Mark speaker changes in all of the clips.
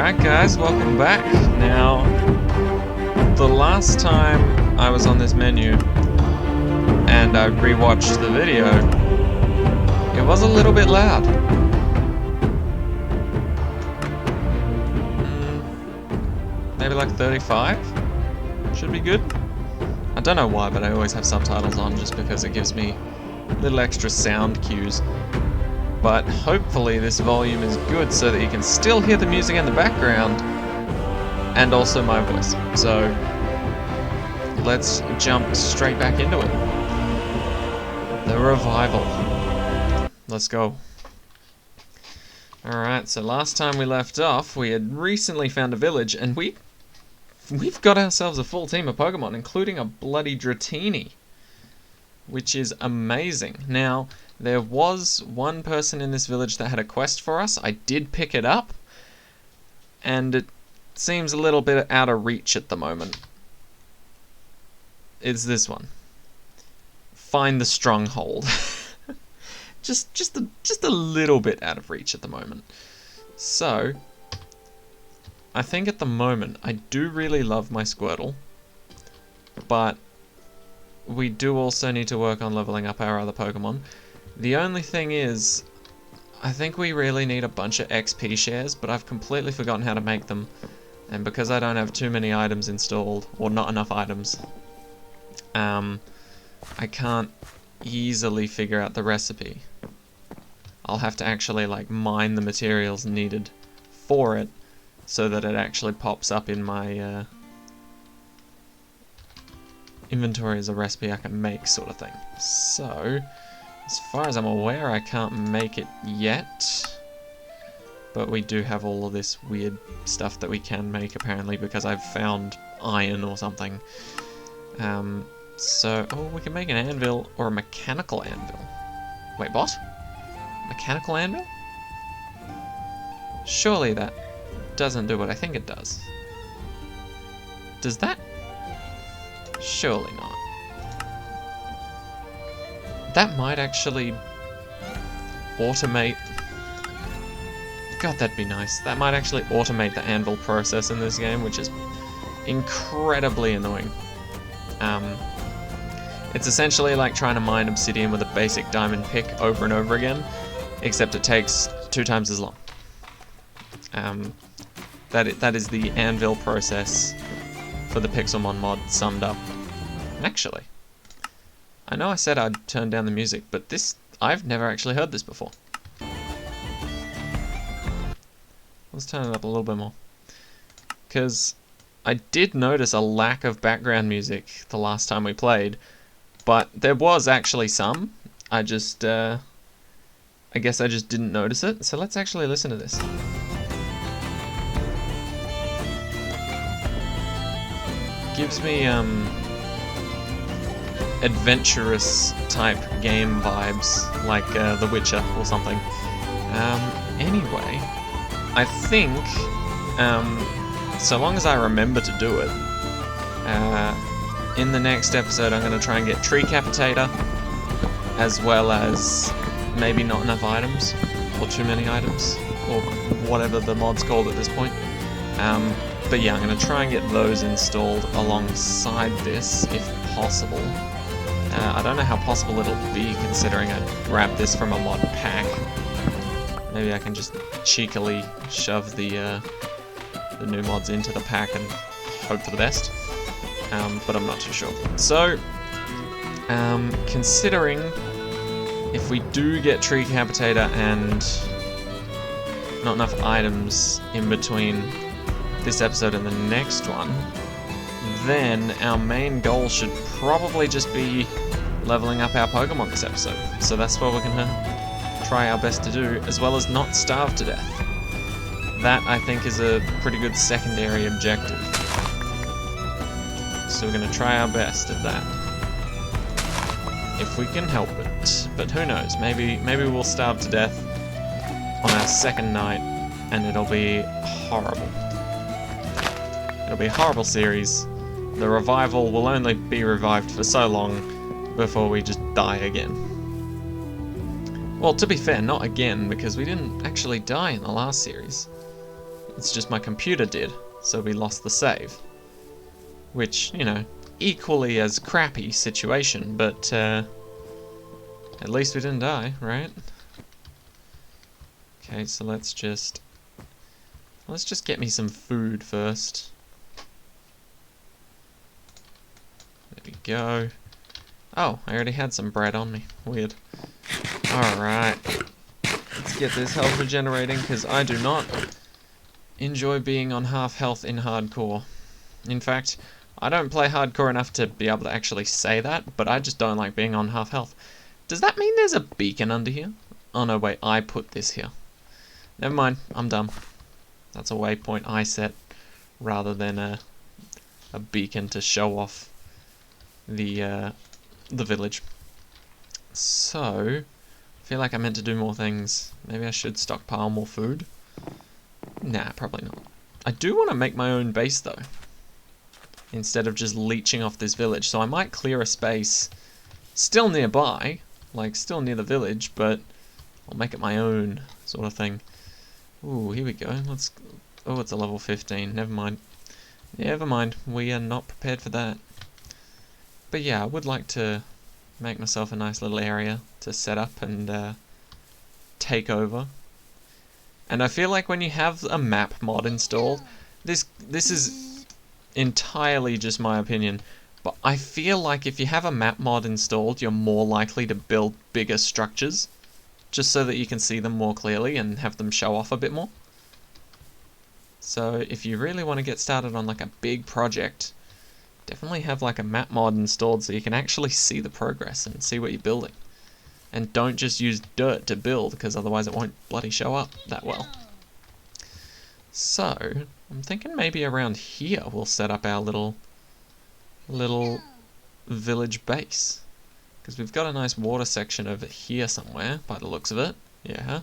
Speaker 1: Alright guys, welcome back. Now, the last time I was on this menu and I rewatched the video, it was a little bit loud. Maybe like 35? Should be good. I don't know why, but I always have subtitles on just because it gives me little extra sound cues. But hopefully this volume is good so that you can still hear the music in the background and also my voice. So let's jump straight back into it. The revival. Let's go. Alright, so last time we left off, we had recently found a village and we've got ourselves a full team of Pokemon, including a bloody Dratini, which is amazing. Now, there was one person in this village that had a quest for us. I did pick it up, and it seems a little bit out of reach at the moment. It's this one. Find the stronghold. just a little bit out of reach at the moment. So, I think at the moment, I do really love my Squirtle, but we do also need to work on leveling up our other Pokemon. The only thing is, I think we really need a bunch of XP shares, but I've completely forgotten how to make them. And because I don't have too many items installed, or not enough items, I can't easily figure out the recipe. I'll have to actually like mine the materials needed for it, so that it actually pops up in my inventory as a recipe I can make, sort of thing. So, as far as I'm aware, I can't make it yet, but we do have all of this weird stuff that we can make, apparently, because I've found iron or something. Oh, we can make an anvil or a mechanical anvil. Wait, what? Mechanical anvil? Surely that doesn't do what I think it does. Does that? Surely not. That might actually automate... God, that'd be nice. That might actually automate the anvil process in this game, which is incredibly annoying. It's essentially like trying to mine obsidian with a basic diamond pick over and over again, except it takes 2 times as long. That is the anvil process for the Pixelmon mod summed up. Actually, I know I said I'd turn down the music, but I've never actually heard this before. Let's turn it up a little bit more. Because I did notice a lack of background music the last time we played, but there was actually some. I guess I just didn't notice it, so let's actually listen to this. Gives me, adventurous type game vibes, like The Witcher or something. Anyway, I think, so long as I remember to do it, in the next episode I'm going to try and get Tree Capitator, as well as maybe not enough items, or too many items, or whatever the mod's called at this point. But yeah, I'm going to try and get those installed alongside this, if possible. I don't know how possible it'll be, considering I grabbed this from a mod pack. Maybe I can just cheekily shove the new mods into the pack and hope for the best. But I'm not too sure. So, considering if we do get Tree Capitator and not enough items in between this episode and the next one, then our main goal should probably just be leveling up our Pokemon this episode. So that's what we're gonna try our best to do, as well as not starve to death. That, I think, is a pretty good secondary objective. So we're gonna try our best at that, if we can help it. But who knows? Maybe we'll starve to death on our second night, and it'll be horrible. It'll be a horrible series. The revival will only be revived for so long before we just die again. Well, to be fair, not again, because we didn't actually die in the last series. It's just my computer did, so we lost the save. Which, you know, equally as crappy situation, but at least we didn't die, right? Okay, so let's just get me some food first. There we go. Oh, I already had some bread on me. Weird. Alright. Let's get this health regenerating, because I do not enjoy being on half health in hardcore. In fact, I don't play hardcore enough to be able to actually say that, but I just don't like being on half health. Does that mean there's a beacon under here? Oh no, wait, I put this here. Never mind, I'm dumb. That's a waypoint I set, rather than a beacon to show off the village. So, I feel like I meant to do more things. Maybe I should stockpile more food? Nah, probably not. I do want to make my own base though, instead of just leeching off this village. So I might clear a space still nearby, like still near the village, but I'll make it my own sort of thing. Ooh, here we go. Let's. Oh, it's a level 15. Never mind. Never mind. We are not prepared for that. But yeah, I would like to make myself a nice little area to set up and take over. And I feel like when you have a map mod installed, this is entirely just my opinion, but I feel like if you have a map mod installed, you're more likely to build bigger structures, just so that you can see them more clearly and have them show off a bit more. So if you really want to get started on like a big project, definitely have like a map mod installed so you can actually see the progress and see what you're building. And don't just use dirt to build, because otherwise it won't bloody show up that well. So, I'm thinking maybe around here we'll set up our little village base. Because we've got a nice water section over here somewhere, by the looks of it. Yeah.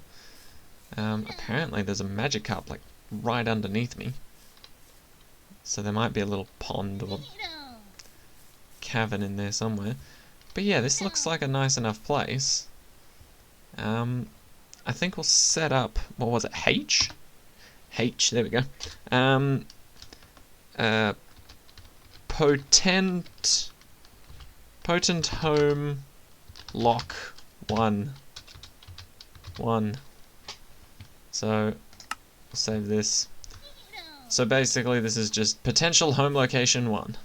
Speaker 1: Apparently there's a Magikarp like right underneath me. So there might be a little pond or cavern in there somewhere. But yeah, this looks like a nice enough place. I think we'll set up, what was it, H? H, there we go. Potent home lock 1. So, we'll save this. So basically this is just potential home location 1.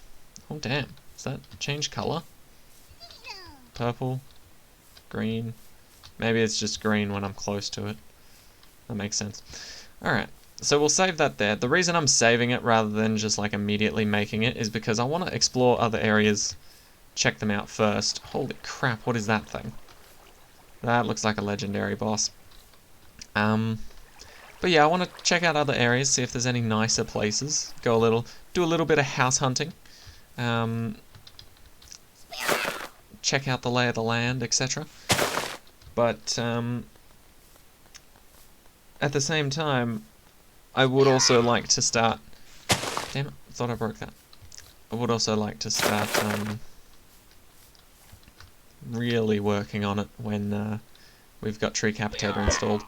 Speaker 1: Oh damn, does that change colour? Purple, green. Maybe it's just green when I'm close to it. That makes sense. Alright, so we'll save that there. The reason I'm saving it rather than just like immediately making it is because I want to explore other areas, check them out first. Holy crap, what is that thing? That looks like a legendary boss. But yeah, I want to check out other areas, see if there's any nicer places. Do a little bit of house hunting. Check out the lay of the land, etc. But at the same time, I would also like to start. Damn it! I thought I broke that. I would also like to start really working on it when we've got Tree Capitator installed.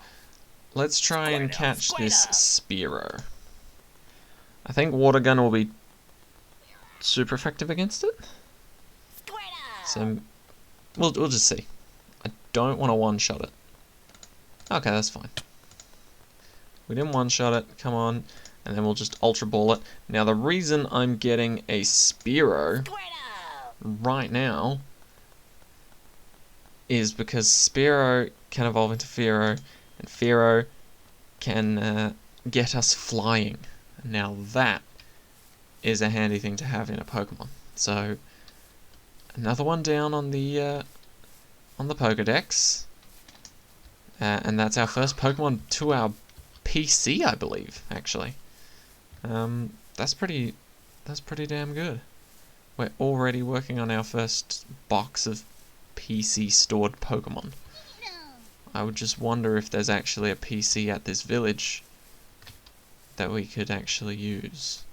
Speaker 1: Let's try and catch this Spearow. I think Water Gun will be super effective against it. So we'll just see. I don't want to one-shot it. Okay, that's fine. We didn't one-shot it, come on. And then we'll just Ultra Ball it. Now the reason I'm getting a Spearow right now is because Spearow can evolve into Fearow, and Fearow can get us flying. Now that is a handy thing to have in a Pokemon. So another one down on the Pokedex, and that's our first Pokemon to our PC, I believe. Actually, that's pretty damn good. We're already working on our first box of PC stored Pokemon. I would just wonder if there's actually a PC at this village that we could actually use.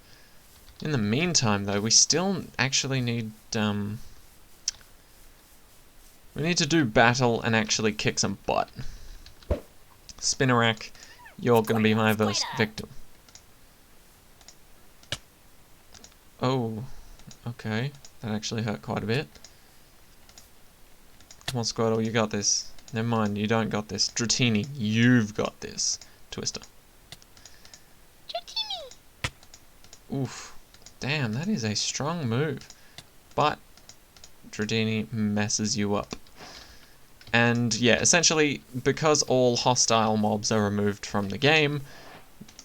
Speaker 1: In the meantime, though, we still actually need we need to do battle and actually kick some butt. Spinarak, you're gonna be my first victim. Oh, okay. That actually hurt quite a bit. Come on, Squirtle, you got this. Never mind, you don't got this. Dratini, you've got this. Twister.
Speaker 2: Dratini!
Speaker 1: Oof. Damn, that is a strong move. But Dratini messes you up. And yeah, essentially, because all hostile mobs are removed from the game,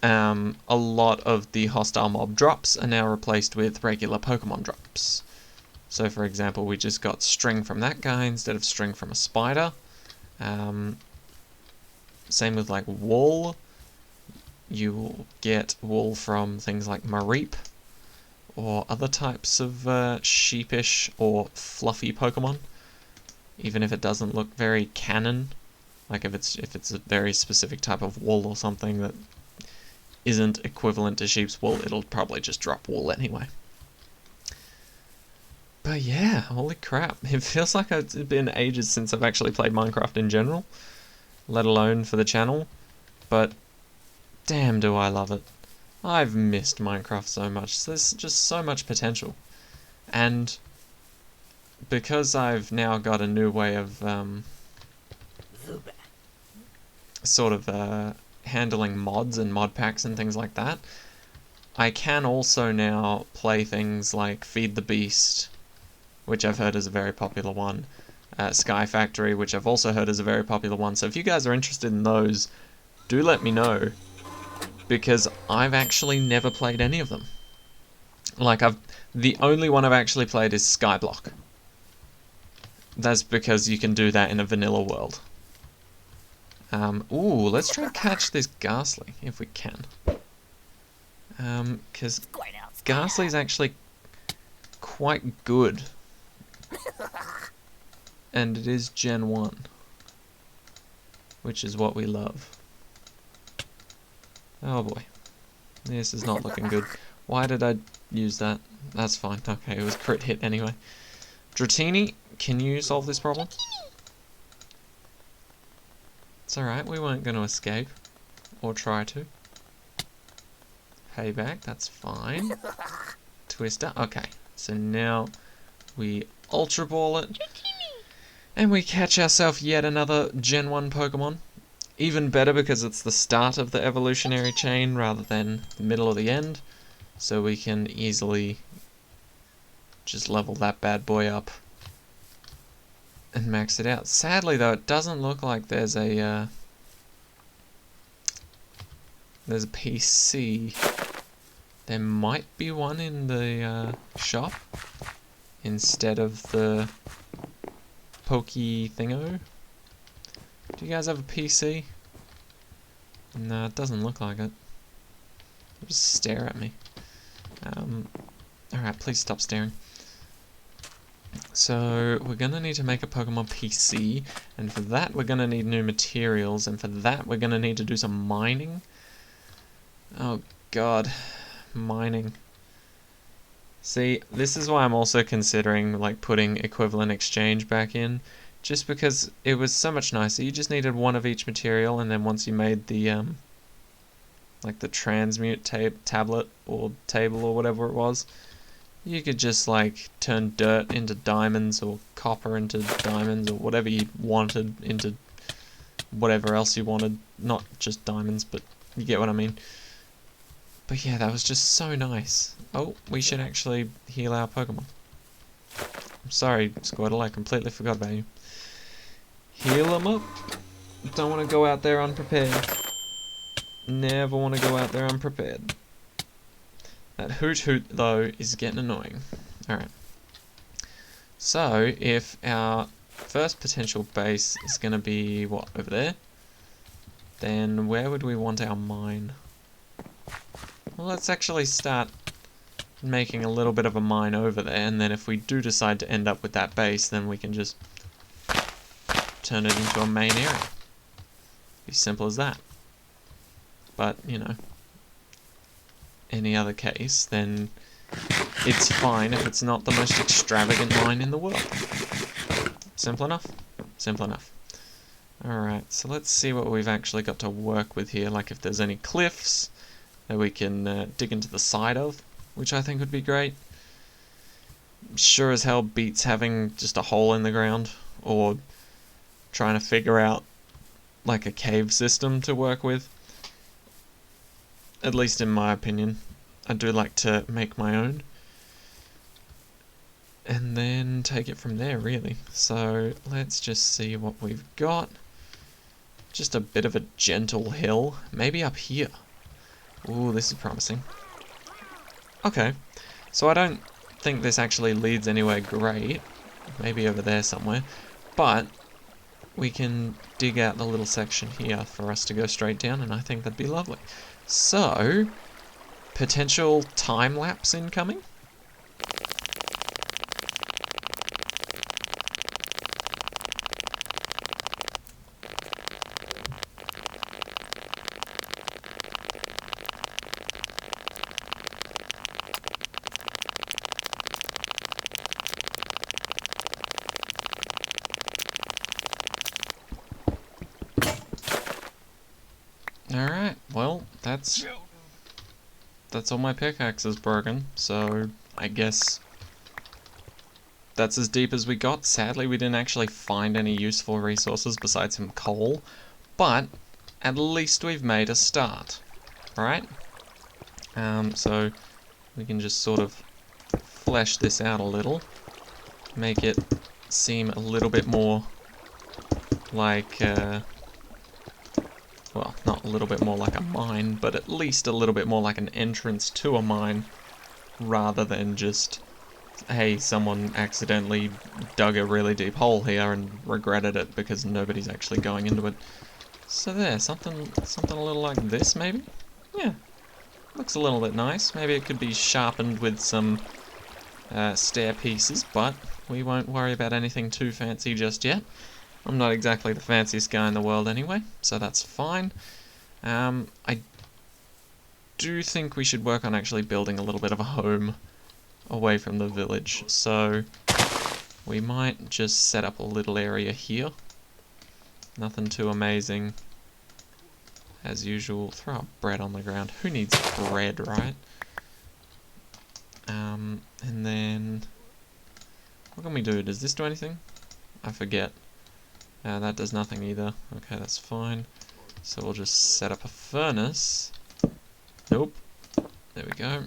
Speaker 1: a lot of the hostile mob drops are now replaced with regular Pokemon drops. So for example, we just got string from that guy instead of string from a spider. Same with like wool. You'll get wool from things like Mareep or other types of sheepish or fluffy Pokemon. Even if it doesn't look very canon, like if it's a very specific type of wool or something that isn't equivalent to sheep's wool, it'll probably just drop wool anyway. But yeah, holy crap. It feels like it's been ages since I've actually played Minecraft in general, let alone for the channel. But damn do I love it. I've missed Minecraft so much. There's just so much potential. And because I've now got a new way of handling mods and mod packs and things like that, I can also now play things like Feed the Beast, which I've heard is a very popular one, Sky Factory, which I've also heard is a very popular one. So if you guys are interested in those, do let me know, because I've actually never played any of them. Like, the only one I've actually played is Skyblock. That's because you can do that in a vanilla world. Ooh, let's try and catch this Ghastly, if we can. Because Ghastly's actually quite good. And it is Gen 1. Which is what we love. Oh boy. This is not looking good. Why did I use that? That's fine. Okay, it was crit hit anyway. Dratini, can you solve this problem? It's alright, we weren't going to escape. Or try to. Payback, that's fine. Twister, okay. So now we Ultra Ball it. And we catch ourselves yet another Gen 1 Pokemon. Even better because it's the start of the evolutionary chain rather than the middle or the end. So we can easily just level that bad boy up and max it out. Sadly though, it doesn't look like there's a PC. There might be one in the shop instead of the Pokey Thingo. Do you guys have a PC? No, it doesn't look like it. Just stare at me. Alright, please stop staring. So, we're gonna need to make a Pokemon PC, and for that we're gonna need new materials, and for that we're gonna need to do some mining. Oh god, mining. See, this is why I'm also considering like putting equivalent exchange back in, just because it was so much nicer. You just needed one of each material, and then once you made the like the transmute tablet or table or whatever it was, you could just like turn dirt into diamonds or copper into diamonds or whatever you wanted into whatever else you wanted. Not just diamonds, but you get what I mean. But yeah, that was just so nice. Oh, we should actually heal our Pokemon. I'm sorry, Squirtle, I completely forgot about you. Heal them up. Don't want to go out there unprepared. Never want to go out there unprepared. That hoot hoot, though, is getting annoying. Alright. So, if our first potential base is going to be, what, over there? Then where would we want our mine? Well, let's actually start making a little bit of a mine over there, and then if we do decide to end up with that base, then we can just turn it into a main area. Be simple as that. But, you know, any other case, then it's fine if it's not the most extravagant mine in the world. Simple enough? Simple enough. Alright, so let's see what we've actually got to work with here, like if there's any cliffs that we can dig into the side of. which I think would be great. Sure as hell beats having just a hole in the ground, or trying to figure out like a cave system to work with. At least in my opinion. I do like to make my own. And then take it from there, really. So let's just see what we've got. Just a bit of a gentle hill. Maybe up here. Ooh, this is promising. Okay. So I don't think this actually leads anywhere great. Maybe over there somewhere. But we can dig out the little section here for us to go straight down, and I think that'd be lovely. So, potential time lapse incoming? Alright, well, that's all my pickaxes broken, so I guess that's as deep as we got. Sadly, we didn't actually find any useful resources besides some coal, but at least we've made a start, right? So we can just sort of flesh this out a little, make it seem a little bit more like, well, not a little bit more like a mine, but at least a little bit more like an entrance to a mine, rather than just, hey, someone accidentally dug a really deep hole here and regretted it because nobody's actually going into it. So there, something a little like this, maybe? Yeah, looks a little bit nice. Maybe it could be sharpened with some stair pieces, but we won't worry about anything too fancy just yet. I'm not exactly the fanciest guy in the world anyway, so that's fine. I do think we should work on actually building a little bit of a home away from the village, so we might just set up a little area here. Nothing too amazing. As usual, throw our bread on the ground. Who needs bread, right? And then, what can we do? Does this do anything? I forget. That does nothing either. Okay, that's fine. So we'll just set up a furnace. Nope. There we go.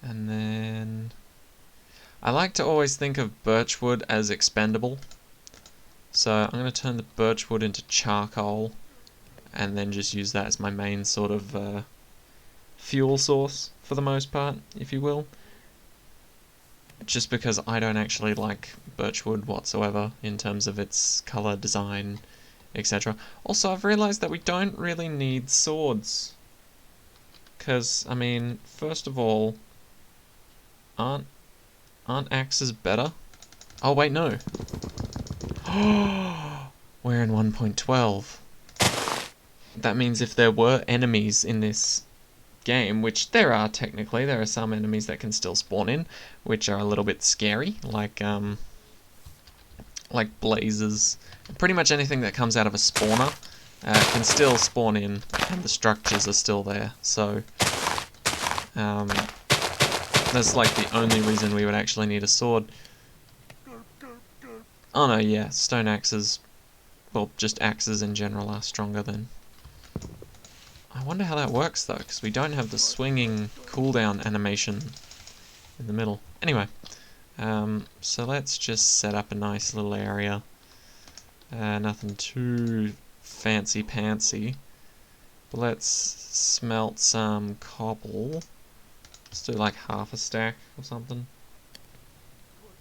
Speaker 1: And then, I like to always think of birchwood as expendable. So I'm going to turn the birchwood into charcoal, and then just use that as my main sort of fuel source for the most part, if you will. Just because I don't actually like birchwood whatsoever in terms of its colour, design, etc. Also, I've realised that we don't really need swords. Because, I mean, first of all, aren't axes better? Oh, wait, no. We're in 1.12. That means if there were enemies in this game, which there are technically, there are some enemies that can still spawn in, which are a little bit scary, like blazes. Pretty much anything that comes out of a spawner can still spawn in, and the structures are still there. So that's like the only reason we would actually need a sword. Oh no, yeah, stone axes, well, just axes in general are stronger than. I wonder how that works though, because we don't have the swinging cooldown animation in the middle. Anyway, so let's just set up a nice little area. Nothing too fancy-pantsy. But let's smelt some cobble. Let's do like half a stack or something.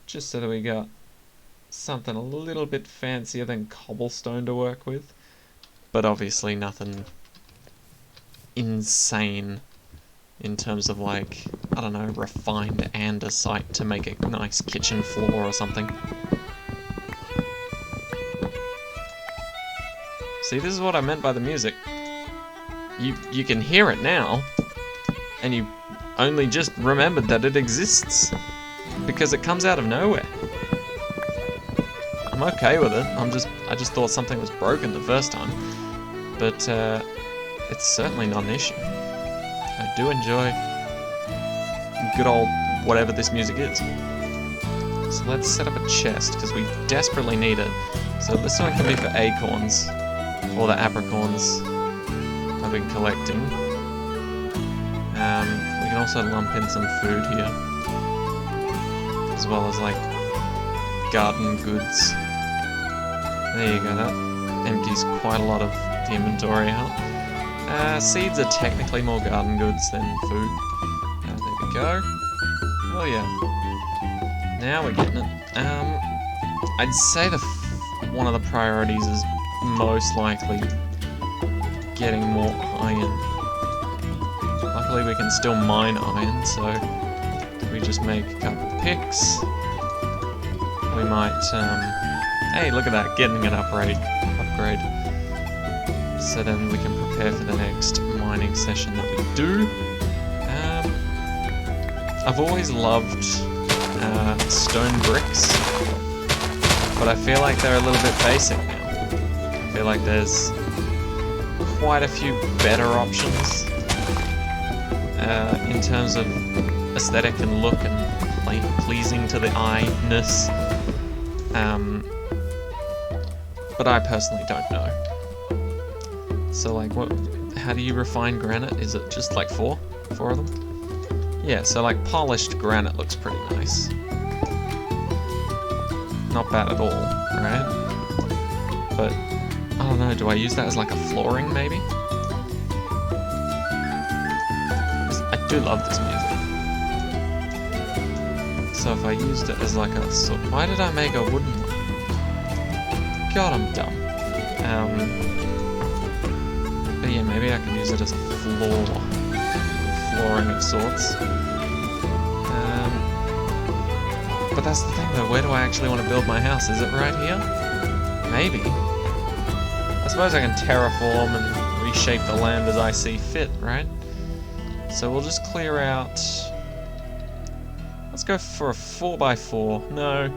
Speaker 1: Just so that we got something a little bit fancier than cobblestone to work with. But obviously nothing insane in terms of like, I don't know, refined andesite to make a nice kitchen floor or something. See, this is what I meant by the music. You can hear it now, and you only just remembered that it exists because it comes out of nowhere. I'm okay with it. I just thought something was broken the first time, but it's certainly not an issue. I do enjoy good old whatever this music is. So let's set up a chest, because we desperately need it. So this one can be for acorns, or the apricorns I've been collecting. We can also lump in some food here, as well as like garden goods. There you go, that empties quite a lot of the inventory out. Seeds are technically more garden goods than food. There we go. Oh yeah. Now we're getting it. I'd say one of the priorities is most likely getting more iron. Luckily we can still mine iron, so we just make a couple picks. We might, hey, look at that, getting an upgrade. So then we can prepare for the next mining session that we do. I've always loved stone bricks, but I feel like they're a little bit basic now. I feel like there's quite a few better options in terms of aesthetic and look and like pleasing to the eye-ness. But I personally don't know. So like, how do you refine granite? Is it just like four of them? Yeah, so like polished granite looks pretty nice. Not bad at all, right? But, I don't know, do I use that as like a flooring maybe? I do love this music. So if I used it as like a why did I make a wooden one? God, I'm dumb. But yeah, maybe I can use it as a flooring of sorts. But that's the thing though, where do I actually want to build my house? Is it right here? Maybe. I suppose I can terraform and reshape the land as I see fit, right? So we'll just clear out... Let's go for a 4x4. No.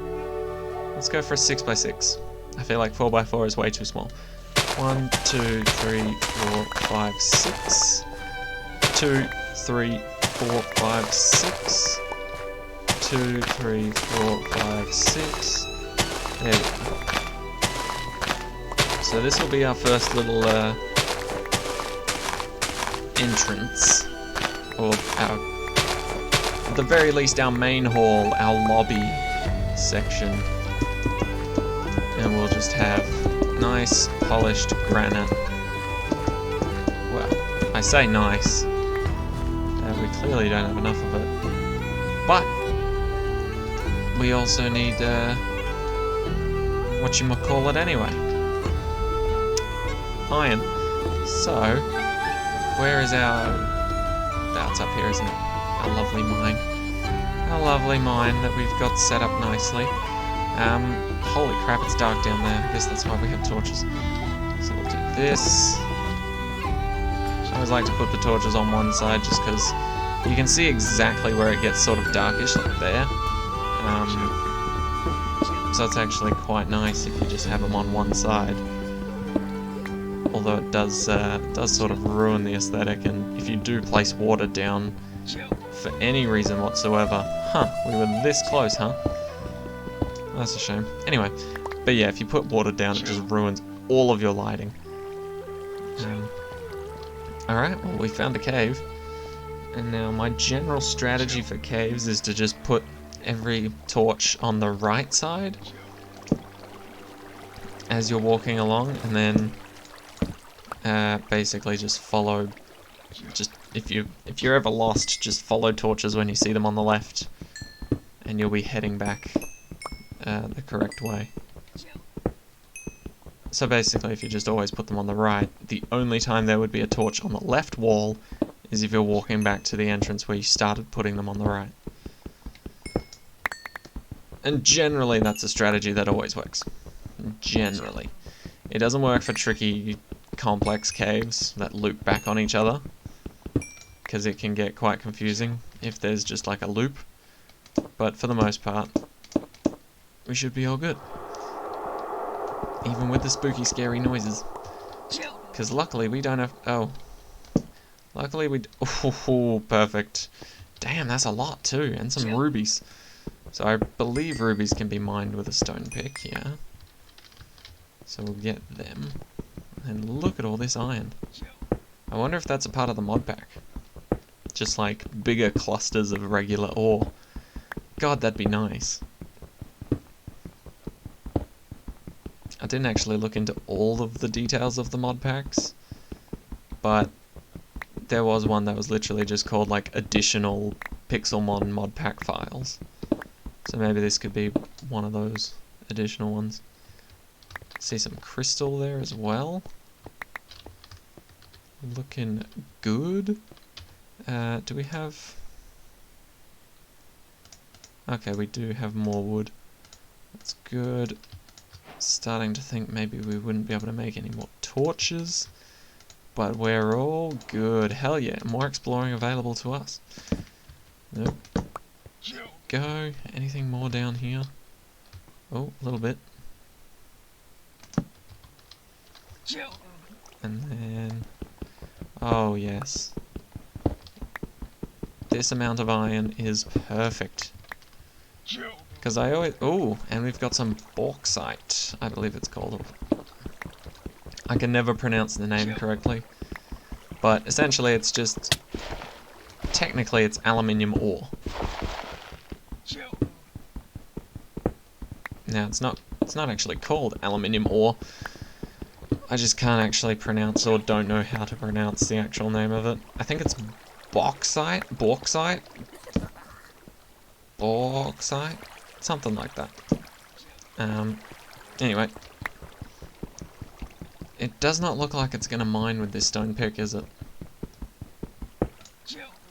Speaker 1: Let's go for a 6x6. I feel like 4x4 is way too small. 1, 2, 3, 4, 5, 6. 2, 3, 4, 5, 6. 2, 3, 4, 5, 6. There we go. So this will be our first little entrance, or at the very least our main hall, our lobby section, and we'll just have nice polished granite. Well, I say nice, we clearly don't have enough of it, but we also need whatchamacallit anyway, iron. So where is that's up here, isn't it? Our lovely mine. Our lovely mine that we've got set up nicely. Holy crap, it's dark down there. I guess that's why we have torches. So we'll do this. I always like to put the torches on one side just because you can see exactly where it gets sort of darkish, like there. So it's actually quite nice if you just have them on one side. Although it does sort of ruin the aesthetic, and if you do place water down for any reason whatsoever, we were this close, that's a shame. Anyway, but yeah, if you put water down, it just ruins all of your lighting. Alright, well, we found a cave, and now my general strategy for caves is to just put every torch on the right side as you're walking along, and then basically just follow. If you're ever lost, just follow torches when you see them on the left, and you'll be heading back the correct way. So basically, if you just always put them on the right, the only time there would be a torch on the left wall is if you're walking back to the entrance where you started putting them on the right. And generally, that's a strategy that always works. Generally. It doesn't work for tricky, complex caves that loop back on each other, because it can get quite confusing if there's just like a loop. But for the most part, we should be all good. Even with the spooky, scary noises. Because luckily we don't have... Oh. Luckily we... Oh, perfect. Damn, that's a lot too, and some rubies. So I believe rubies can be mined with a stone pick, yeah. So we'll get them. And look at all this iron. I wonder if that's a part of the mod pack. Just like bigger clusters of regular ore. God, that'd be nice. I didn't actually look into all of the details of the mod packs, but there was one that was literally just called like additional Pixelmon mod pack files. So maybe this could be one of those additional ones. See some crystal there as well. Looking good. Do we have... Okay, we do have more wood. That's good. Starting to think maybe we wouldn't be able to make any more torches. But we're all good. Hell yeah, more exploring available to us. Nope. Go. Anything more down here? Oh, a little bit. And then... Oh, yes. This amount of iron is perfect. Because I always... Oh, and we've got some bauxite, I believe it's called. I can never pronounce the name correctly. But essentially it's just... Technically it's aluminium ore. Now it's not actually called aluminium ore. I just can't actually pronounce or don't know how to pronounce the actual name of it. I think it's bauxite? Bauxite? Bauxite? Something like that. Anyway. It does not look like it's going to mine with this stone pick, is it?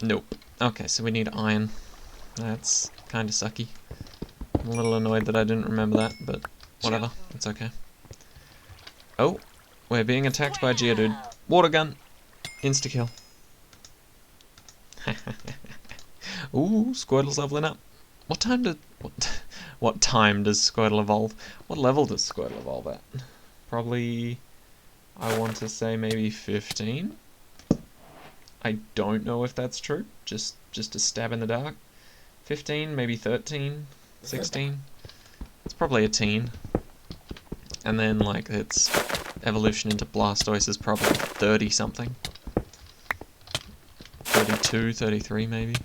Speaker 1: Nope. Okay, so we need iron. That's kind of sucky. I'm a little annoyed that I didn't remember that, but whatever. It's okay. Oh, we're being attacked by a Geodude. Water gun! Insta-kill. Ooh, Squirtle's leveling up. What time does Squirtle evolve? What level does Squirtle evolve at? Probably, I want to say maybe 15? I don't know if that's true. Just a stab in the dark. 15, maybe 13, 16. It's probably a teen. And then like its evolution into Blastoise is probably 30 something. 32, 33 maybe.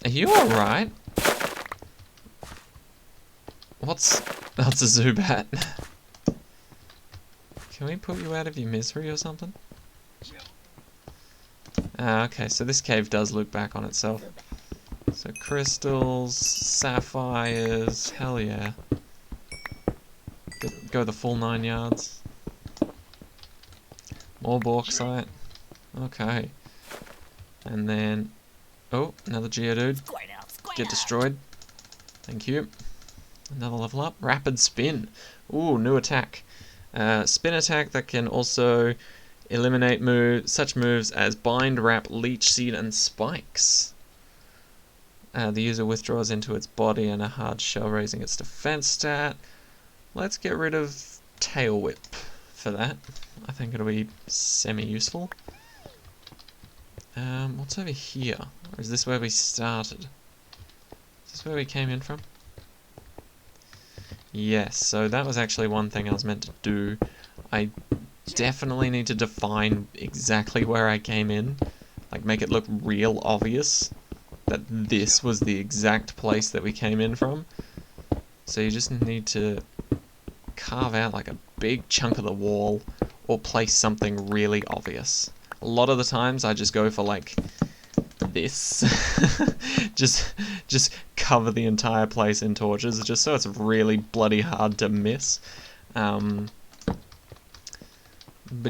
Speaker 1: Are you alright? That's a Zubat. Can we put you out of your misery or something? Okay, so this cave does look back on itself. So crystals, sapphires, hell yeah. Go the full 9 yards. More bauxite. Okay. And then... Oh, another Geodude. Get destroyed. Thank you. Another level up. Rapid Spin. Ooh, new attack. Spin attack that can also eliminate such moves as Bind, Wrap, Leech Seed, and Spikes. The user withdraws into its body and a hard shell, raising its defense stat. Let's get rid of Tail Whip for that. I think it'll be semi-useful. What's over here? Or is this where we started? Is this where we came in from? Yes, so that was actually one thing I was meant to do. I definitely need to define exactly where I came in. Like, make it look real obvious that this was the exact place that we came in from. So you just need to carve out like a big chunk of the wall or place something really obvious. A lot of the times I just go for like this. just cover the entire place in torches just so it's really bloody hard to miss. But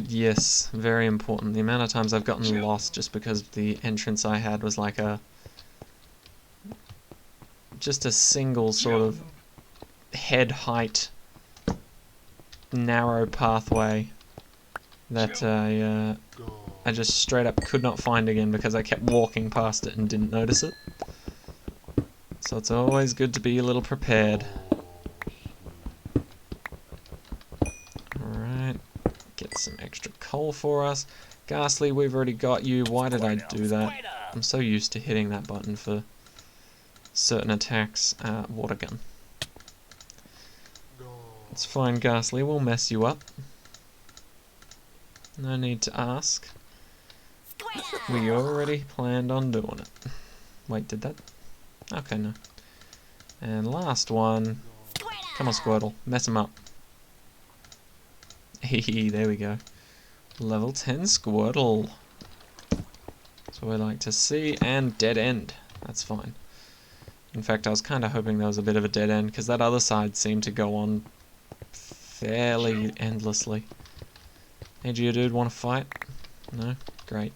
Speaker 1: yes, very important. The amount of times I've gotten lost just because the entrance I had was like just a single sort of head height narrow pathway that I just straight up could not find again because I kept walking past it and didn't notice it. So it's always good to be a little prepared. Alright, get get some extra coal for us. Ghastly, we've already got you. Why did I do that? I'm so used to hitting that button for certain attacks. Water gun. It's fine, Ghastly. We'll mess you up. No need to ask. We already planned on doing it. Wait, did that? Okay, no. And last one. Come on, Squirtle. Mess him up. Hehe, there we go. Level 10 Squirtle. That's what we like to see. And dead end. That's fine. In fact, I was kind of hoping there was a bit of a dead end, because that other side seemed to go on fairly endlessly. Hey, Geodude, want to fight? No? Great.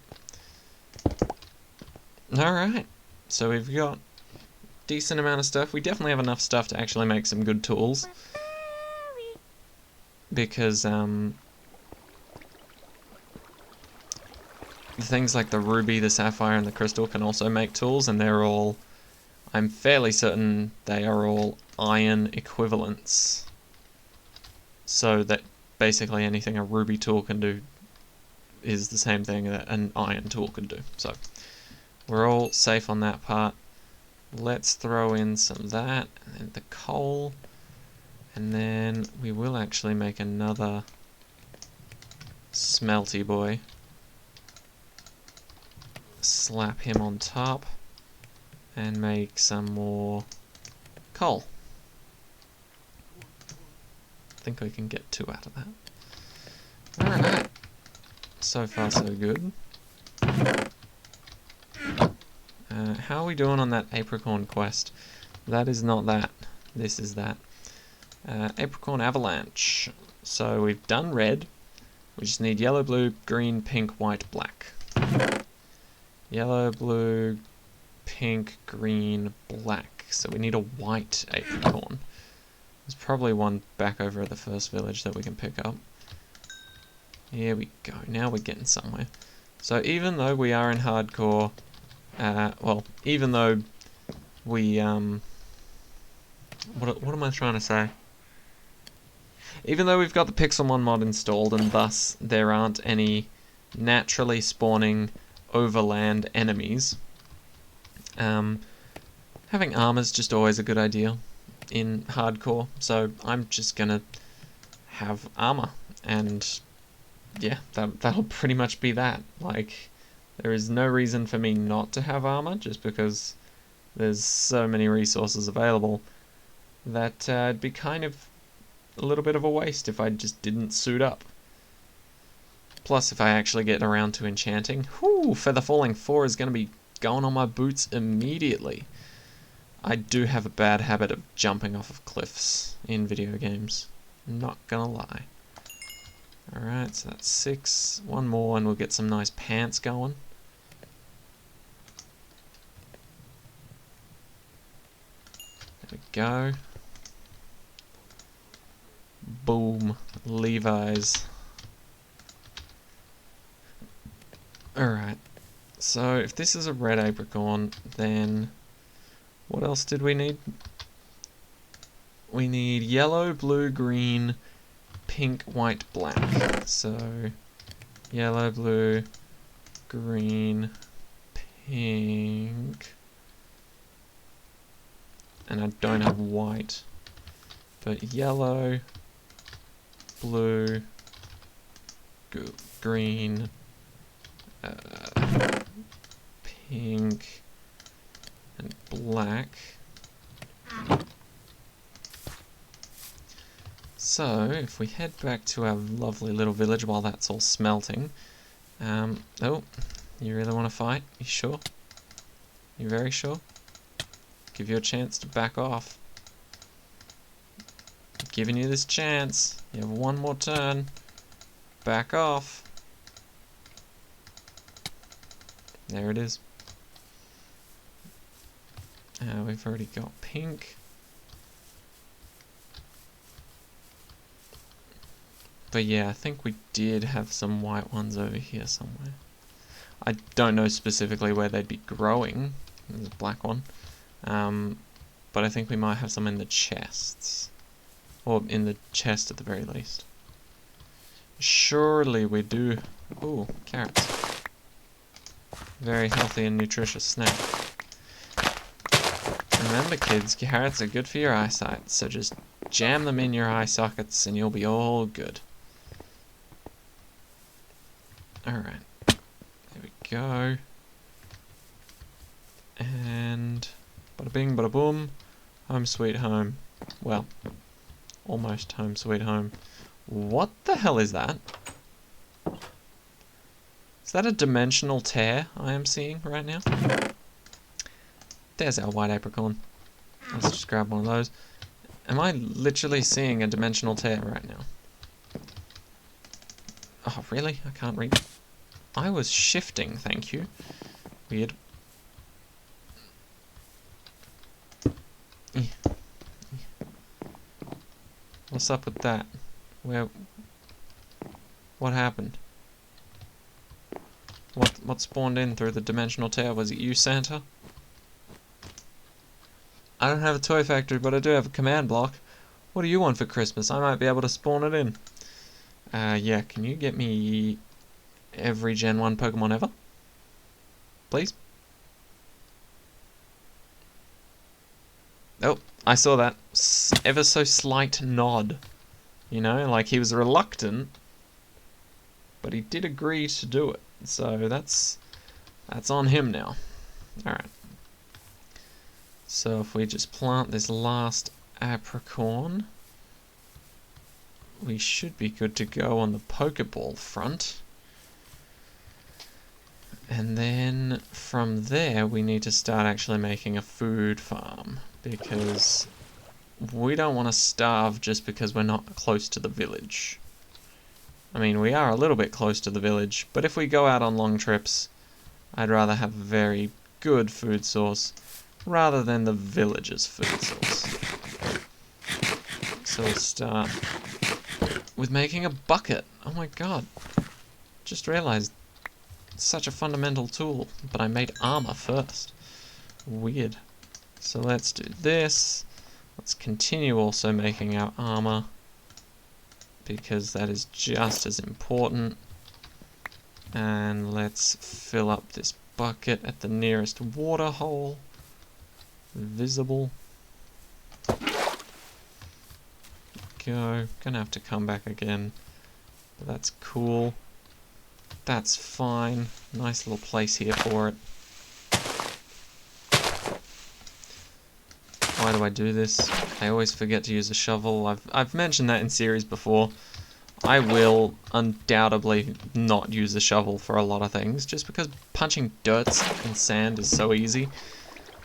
Speaker 1: Alright. So we've got decent amount of stuff. We definitely have enough stuff to actually make some good tools. Because, things like the ruby, the sapphire, and the crystal can also make tools, and they're all, I'm fairly certain they are all iron equivalents. So that basically anything a ruby tool can do is the same thing that an iron tool can do. So we're all safe on that part. Let's throw in some of that, and then the coal, and then we will actually make another smelty boy. Slap him on top and make some more coal. I think we can get 2 out of that. Alright. So far so good. How are we doing on that apricorn quest? That is not that. This is that. Apricorn avalanche. So we've done red. We just need yellow, blue, green, pink, white, black. Yellow, blue, pink, green, black. So we need a white apricorn. There's probably one back over at the first village that we can pick up. Here we go. Now we're getting somewhere. So even though we are in hardcore, well, even though we, what am I trying to say? Even though we've got the Pixelmon mod installed, and thus there aren't any naturally spawning overland enemies, having armor's just always a good idea in hardcore, so I'm just gonna have armor, and yeah, that'll pretty much be that. Like, there is no reason for me not to have armor, just because there's so many resources available that it'd be kind of a little bit of a waste if I just didn't suit up. Plus, if I actually get around to enchanting, whoo, Feather Falling 4 is going to be going on my boots immediately. I do have a bad habit of jumping off of cliffs in video games. Not gonna lie. Alright, so that's 6. One more and we'll get some nice pants going. There we go. Boom. Levi's. Alright. So if this is a red apricorn, then what else did we need? We need yellow, blue, green, pink, white, black. So yellow, blue, green, pink, and I don't have white, but yellow, blue, green, pink, and black. So, if we head back to our lovely little village while that's all smelting. Oh, you really want to fight? You sure? You very sure? Give you a chance to back off. I'm giving you this chance. You have one more turn. Back off. There it is. We've already got pink. But yeah, I think we did have some white ones over here somewhere. I don't know specifically where they'd be growing. There's a black one. But I think we might have some in the chests. Or in the chest at the very least. Surely we do. Ooh, carrots. Very healthy and nutritious snack. Remember kids, carrots are good for your eyesight, so just jam them in your eye sockets and you'll be all good. Alright, there we go. And bada bing, bada boom, home sweet home. Well, almost home sweet home. What the hell is that? Is that a dimensional tear I am seeing right now? There's our white apricot. Let's just grab one of those. Am I literally seeing a dimensional tear right now? Oh, really? I can't read. I was shifting, thank you. Weird. What's up with that? What happened? What spawned in through the dimensional tear? Was it you, Santa? I don't have a toy factory, but I do have a command block. What do you want for Christmas? I might be able to spawn it in. Yeah, can you get me every Gen 1 Pokemon ever? Please? Oh, I saw that. Ever so slight nod. You know, like he was reluctant, but he did agree to do it. So that's on him now. Alright. So if we just plant this last apricorn, we should be good to go on the Pokeball front. And then from there we need to start actually making a food farm, because we don't want to starve just because we're not close to the village. I mean, we are a little bit close to the village, but if we go out on long trips, I'd rather have a very good food source rather than the village's food source. So we'll start with making a bucket. Oh my god. Just realized it's such a fundamental tool, but I made armor first. Weird. So let's do this. Let's continue also making our armor, because that is just as important. And let's fill up this bucket at the nearest water hole. Visible. Go. Gonna have to come back again. But that's cool. That's fine. Nice little place here for it. Why do I do this? I always forget to use a shovel. I've mentioned that in series before. I will undoubtedly not use a shovel for a lot of things, just because punching dirt and sand is so easy.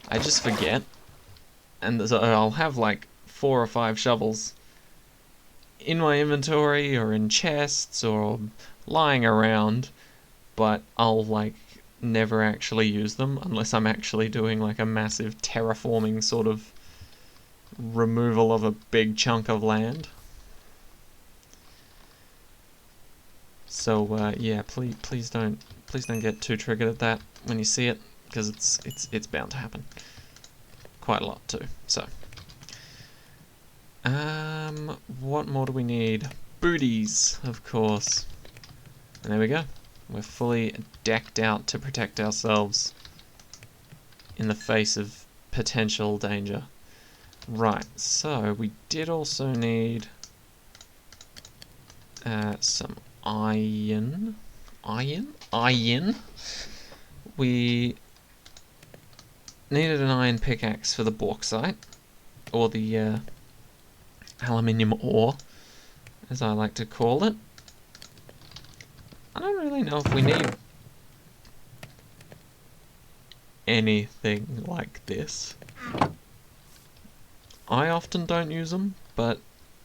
Speaker 1: I just forget. And so I'll have like 4 or 5 shovels in my inventory or in chests or lying around, but I'll like never actually use them unless I'm actually doing like a massive terraforming sort of removal of a big chunk of land. So yeah, please don't get too triggered at that when you see it, because it's bound to happen quite a lot too. So what more do we need? Booties, of course. And there we go. We're fully decked out to protect ourselves in the face of potential danger. Right, so we did also need some iron. Iron? We needed an iron pickaxe for the bauxite, or the aluminium ore, as I like to call it. I don't really know if we need anything like this. I often don't use them, but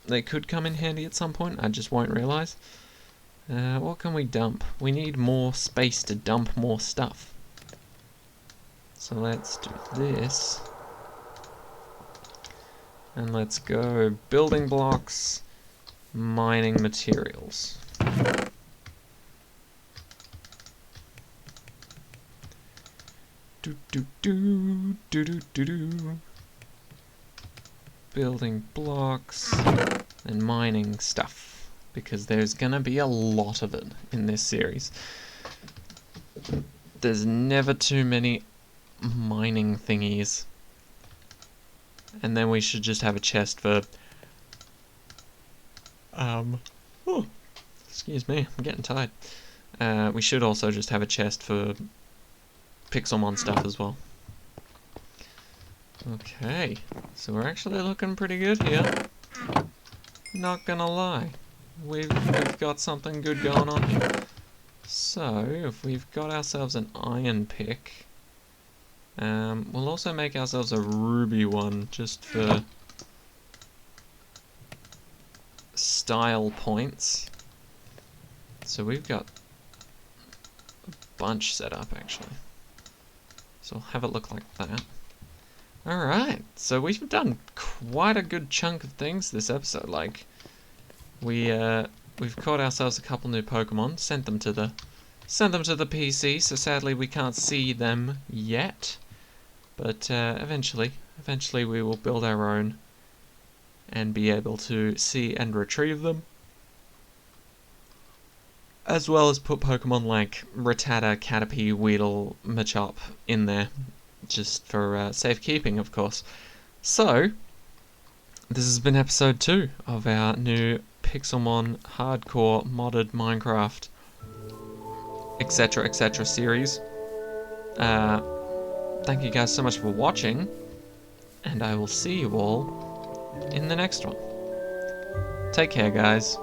Speaker 1: they could come in handy at some point. I just won't realize. What can we dump? We need more space to dump more stuff. So let's do this. And let's go building blocks, mining materials. Building blocks and mining stuff. because there's gonna be a lot of it in this series. There's never too many mining thingies. And then we should just have a chest for... oh, excuse me, I'm getting tired. We should also just have a chest for Pixelmon stuff as well. Okay, so we're actually looking pretty good here. Not gonna lie. We've got something good going on here. So, if we've got ourselves an iron pick, we'll also make ourselves a ruby one, just for style points. So we've got a bunch set up, actually. So we'll have it look like that. Alright, so we've done quite a good chunk of things this episode. Like, we've caught ourselves a couple new Pokemon, sent them to the PC, so sadly we can't see them yet. But eventually we will build our own and be able to see and retrieve them. As well as put Pokemon like Rattata, Caterpie, Weedle, Machop in there. Just for safekeeping, of course. So, this has been episode 2 of our new Pixelmon hardcore modded Minecraft etc series. Thank you guys so much for watching, and I will see you all in the next one. Take care, guys.